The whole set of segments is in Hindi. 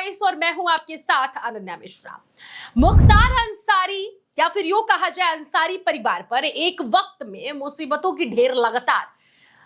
वॉइस और मैं हूं आपके साथ अनन्या मिश्रा। मुख्तार अंसारी या फिर यूं कहा जाए अंसारी परिवार पर एक वक्त में मुसीबतों की ढेर लगातार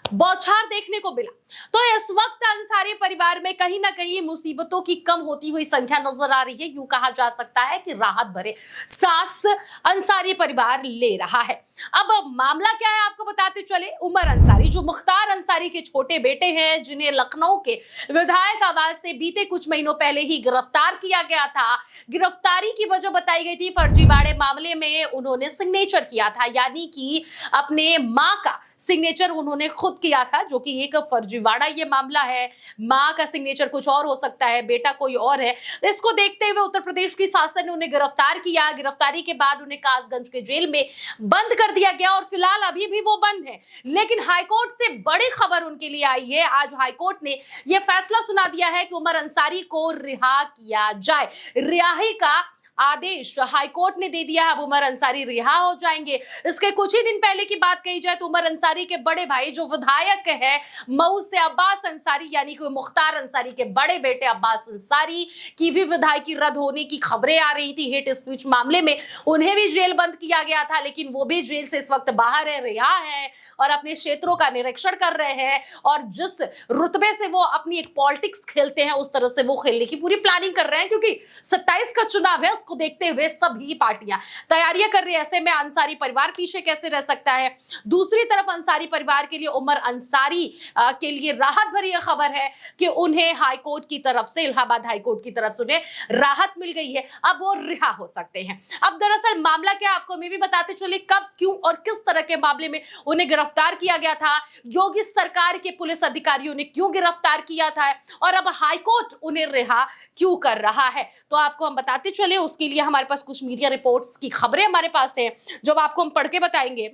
बौछार देखने को मिला। तो इस वक्त अंसारी परिवार में कहीं ना कहीं मुसीबतों की कम होती हुई संख्या नजर आ रही है। यूं कहा जा सकता है कि राहत भरे सांस अंसारी परिवार ले रहा है। अब मामला क्या है आपको बताते चले। उमर अंसारी जो मुख्तार अंसारी के छोटे बेटे हैं, जिन्हें लखनऊ के विधायक आवास से बीते कुछ महीनों पहले ही गिरफ्तार किया गया था। गिरफ्तारी की वजह बताई गई थी फर्जीवाड़े मामले में उन्होंने सिग्नेचर किया था, यानी कि अपने मां का सिग्नेचर उन्होंने खुद किया था, जो कि एक फर्जीवाड़ा ये मामला है। मां का सिग्नेचर कुछ और हो सकता है, बेटा कोई और है। इसको देखते हुए उत्तर प्रदेश की शासन ने उन्हें गिरफ्तार किया। गिरफ्तारी के बाद उन्हें कासगंज के जेल में बंद कर दिया गया और फिलहाल अभी भी वो बंद है। लेकिन हाईकोर्ट से बड़ी खबर उनके लिए आई है। आज हाईकोर्ट ने यह फैसला सुना दिया है कि उमर अंसारी को रिहा किया जाए। रिहाई का आदेश हाईकोर्ट ने दे दिया। अब उमर अंसारी रिहा हो जाएंगे। इसके कुछ ही दिन पहले की बात कही जाए तो उमर अंसारी के बड़े भाई जो विधायक है मऊ से अब्बास अंसारी, यानी कि मुख्तार अंसारी के बड़े बेटे अब्बास अंसारी की भी विधायकी रद्द होने की खबरें आ रही थी। हेट स्पीच मामले में उन्हें भी जेल बंद किया गया था, लेकिन वो भी जेल से इस वक्त बाहर है, रिहा है और अपने क्षेत्रों का निरीक्षण कर रहे हैं। और जिस रुतबे से वो अपनी एक पॉलिटिक्स खेलते हैं उस तरह से वो खेलने की पूरी प्लानिंग कर रहे हैं, क्योंकि 27 का चुनाव है। को देखते हुए सभी पार्टियां तैयारियां कर रही है। ऐसे में अंसारी परिवार पीछे कैसे रह सकता है। दूसरी तरफ अंसारी परिवार के लिए उमर अंसारी के लिए राहत भरी यह खबर है कि उन्हें हाईकोर्ट की तरफ से, इलाहाबाद हाईकोर्ट की तरफ से उन्हें राहत मिल गई है। अब वो रिहा हो सकते हैं। अब दरअसल मामला क्या आपको मैं भी बताते चले, कब, क्यों और किस तरह के मामले में उन्हें गिरफ्तार किया गया था, योगी सरकार के पुलिस अधिकारियों ने क्यों गिरफ्तार किया था और अब हाईकोर्ट उन्हें रिहा क्यों कर रहा है, तो आपको हम बताते चले। उसके लिए हमारे पास कुछ मीडिया रिपोर्ट्स की खबरें हमारे पास है जो आपको हम पढ़ के बताएंगे।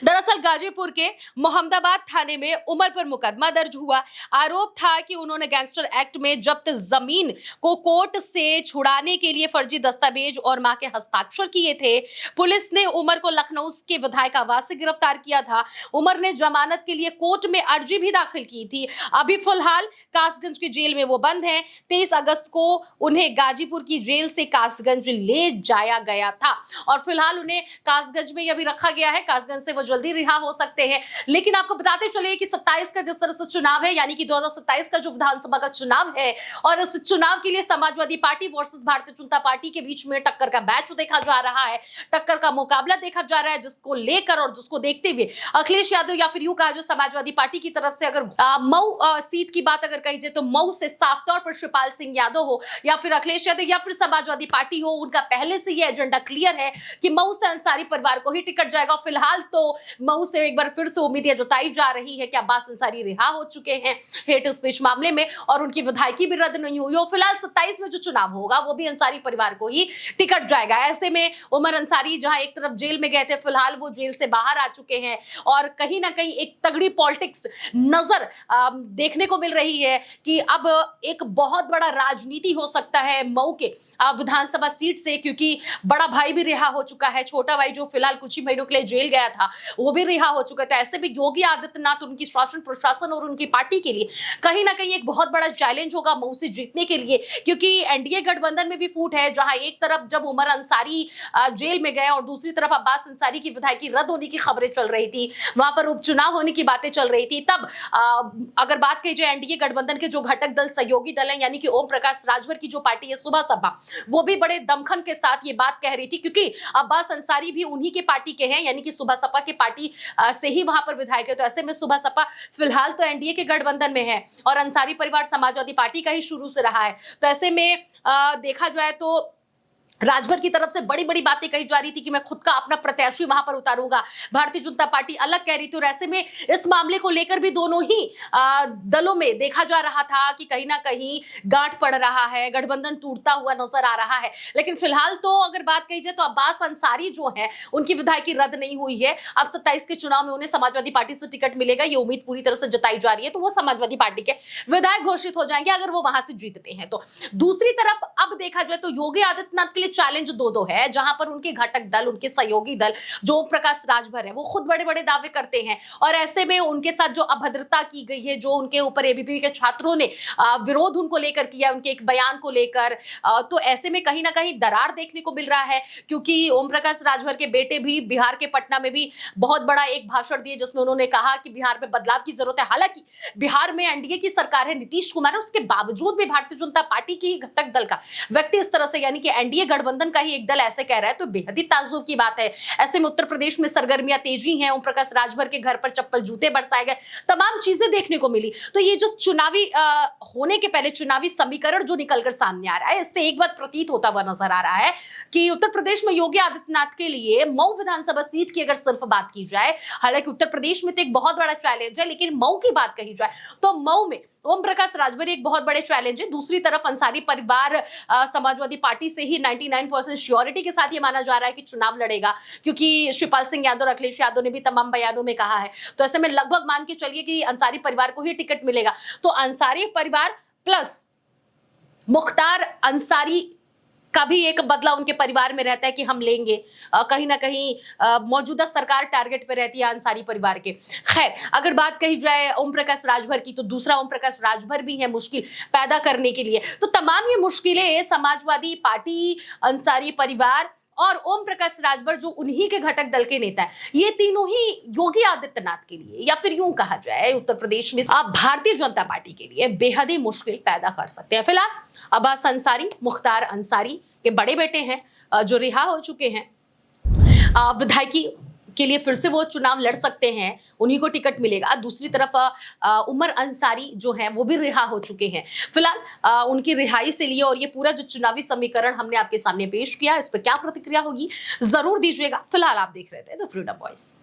दरअसल गाजीपुर के मोहम्मदाबाद थाने में उमर पर मुकदमा दर्ज हुआ। आरोप था कि उन्होंने गैंगस्टर एक्ट में जब्त जमीन को कोर्ट से छुड़ाने के लिए फर्जी दस्तावेज और मां के हस्ताक्षर किए थे। पुलिस ने उमर को लखनऊ के विधायक आवास से गिरफ्तार किया था। उमर ने जमानत के लिए कोर्ट में अर्जी भी दाखिल की थी। अभी फिलहाल कासगंज की जेल में वो बंद हैं। 23 अगस्त को उन्हें गाजीपुर की जेल से कासगंज ले जाया गया था और फिलहाल उन्हें कासगंज में अभी रखा गया है। कासगंज से वो जल्दी रिहा हो सकते हैं। लेकिन आपको बताते चलिए कि 27 का जिस तरह से चुनाव है, यानी कि 2027 का जो विधानसभा का चुनाव है, और इस चुनाव के लिए Samajwadi party versus Bharatiya Janata party के बीच में टक्कर का मैच देखा जा रहा है, टक्कर का मुकाबला देखा जा रहा है, जिसको लेकर और जिसको देखते हुए अखिलेश यादव या फिर यूं कहा जो समाजवादी पार्टी की तरफ से अगर मऊ सीट की बात अगर कही जाए तो मऊ से साफ तौर पर शिवपाल सिंह यादव हो या फिर अखिलेश यादव या फिर समाजवादी पार्टी हो, उनका पहले से ये एजेंडा क्लियर है कि मऊ से अंसारी परिवार को ही टिकट जाएगा। फिलहाल तो मऊ से एक बार फिर से उम्मीदें जताई जा रही है कि अब्बास अंसारी रिहा हो चुके हैं हेट स्पीच मामले में और उनकी विधायकी भी रद्द नहीं हुई। और फिलहाल 27 में जो चुनाव होगा वो भी अंसारी परिवार को ही टिकट जाएगा। ऐसे में उमर अंसारी जहां एक तरफ जेल में गए थे, फिलहाल वो जेल से बाहर आ चुके हैं और कहीं ना कहीं एक तगड़ी पॉलिटिक्स नजर देखने को मिल रही है कि अब एक बहुत बड़ा राजनीति हो सकता है मऊ के विधानसभा सीट से, क्योंकि बड़ा भाई भी रिहा हो चुका है, छोटा भाई जो फिलहाल कुछ ही महीनों के लिए जेल गया था वो भी रिहा हो चुका था। ऐसे में योगी आदित्यनाथ, उनकी शासन प्रशासन और उनकी पार्टी के लिए कहीं ना कहीं एक बहुत बड़ा चैलेंज होगा मऊ से जीतने के लिए, क्योंकि एनडीए गठबंधन में भी फूट है। जहां एक तरफ जब उमर अंसारी जेल में गए और दूसरी तरफ अब्बास अंसारी की विधायकी रद्द होने की खबरें चल रही थी, वहां पर उपचुनाव होने की बातें चल रही थी, तब अगर बात की जाए एनडीए गठबंधन के जो घटक दल सहयोगी दल है, यानी कि ओम प्रकाश राजभर की जो पार्टी है सुबह सपा, वो भी बड़े दमखम के साथ ये बात कह रही थी, क्योंकि अब्बास अंसारी भी उन्हीं के पार्टी के हैं, यानी कि सुबह सपा के पार्टी से ही वहां पर विधायक है। तो ऐसे में सुबह सपा फिलहाल तो एनडीए के गठबंधन में है और अंसारी परिवार समाजवादी पार्टी का ही शुरू से रहा है। तो ऐसे में देखा जाए तो राजभर की तरफ से बड़ी बड़ी बातें कही जा रही थी कि मैं खुद का अपना प्रत्याशी वहां पर उतारूंगा, भारतीय जनता पार्टी अलग कह रही थी। और ऐसे में इस मामले को लेकर भी दोनों ही दलों में देखा जा रहा था कि कहीं ना कहीं गांठ पड़ रहा है, गठबंधन टूटता हुआ नजर आ रहा है। लेकिन फिलहाल तो अगर बात कही जाए तो अब्बास अंसारी जो है उनकी विधायकी रद्द नहीं हुई है। अब 27 के चुनाव में उन्हें समाजवादी पार्टी से टिकट मिलेगा, ये उम्मीद पूरी तरह से जताई जा रही है। तो वो समाजवादी पार्टी के विधायक घोषित हो जाएंगे अगर वो वहां से जीतते हैं। तो दूसरी तरफ अब देखा जाए तो योगी आदित्यनाथ के लिए चैलेंज दो दो है, जहां पर उनके घटक दल, उनके सहयोगी दल जो ओम प्रकाश राजभर है वो खुद बड़े बड़े दावे करते हैं, और ऐसे में उनके साथ जो अभद्रता की गई है, जो उनके ऊपर एबीवीपी के छात्रों ने विरोध उनको लेकर किया, उनके एक बयान को लेकर, तो ऐसे में कहीं ना कहीं दरार देखने को मिल रहा है, क्योंकि ओम प्रकाश राजभर के बेटे भी बिहार के पटना में भी बहुत बड़ा एक भाषण दिए जिसमें उन्होंने कहा कि बिहार में बदलाव की जरूरत है। हालांकि बिहार में एनडीए की सरकार है, नीतीश कुमार है, उसके बावजूद भी भारतीय जनता पार्टी की घटक दल का व्यक्ति इस तरह से, यानी कि एनडीए गठबंधन का ही एक दल ऐसे कह रहा है, तो बेहद ही ताज्जुब की बात है। ऐसे में उत्तर प्रदेश में सरगर्मियां तेजी हैं, ओम प्रकाश राजभर के घर पर चप्पल जूते बरसाए गए, तमाम चीजें देखने को मिली। तो ये जो चुनावी होने के पहले चुनावी समीकरण जो निकलकर सामने आ रहा है, इससे एक बात प्रतीत होता हुआ नजर आ रहा है कि उत्तर प्रदेश में योगी आदित्यनाथ के लिए मऊ विधानसभा सीट की अगर सिर्फ बात की जाए, हालांकि उत्तर प्रदेश में तो एक बहुत बड़ा चैलेंज है, लेकिन मऊ की बात कही जाए तो मऊ में ओम प्रकाश राजभर एक बहुत बड़े चैलेंज है। दूसरी तरफ अंसारी परिवार समाजवादी पार्टी से ही 99% श्योरिटी के साथ ये माना जा रहा है कि चुनाव लड़ेगा, क्योंकि शिवपाल सिंह यादव और अखिलेश यादव ने भी तमाम बयानों में कहा है। तो ऐसे में लगभग मान के चलिए कि अंसारी परिवार को ही टिकट मिलेगा। तो अंसारी परिवार प्लस मुख्तार अंसारी का भी एक बदला उनके परिवार में रहता है कि हम लेंगे, कहीं ना कहीं मौजूदा सरकार टारगेट पे रहती है अंसारी परिवार के। खैर, अगर बात कही जाए ओम प्रकाश राजभर की, तो दूसरा ओम प्रकाश राजभर भी है मुश्किल पैदा करने के लिए। तो तमाम ये मुश्किलें समाजवादी पार्टी, अंसारी परिवार और ओम प्रकाश राजभर जो उन्हीं के घटक दल के नेता है, ये तीनों ही योगी आदित्यनाथ के लिए, या फिर यूं कहा जाए उत्तर प्रदेश में भारतीय जनता पार्टी के लिए बेहद ही मुश्किल पैदा कर सकते हैं। फिलहाल अब्बास अंसारी, मुख्तार अंसारी के बड़े बेटे हैं जो रिहा हो चुके हैं, विधायकी के लिए फिर से वो चुनाव लड़ सकते हैं, उन्हीं को टिकट मिलेगा। दूसरी तरफ उमर अंसारी जो है वो भी रिहा हो चुके हैं। फिलहाल उनकी रिहाई से लिए और ये पूरा जो चुनावी समीकरण हमने आपके सामने पेश किया, इस पर क्या प्रतिक्रिया होगी जरूर दीजिएगा। फिलहाल आप देख रहे थे द फ्रीडम वॉइस।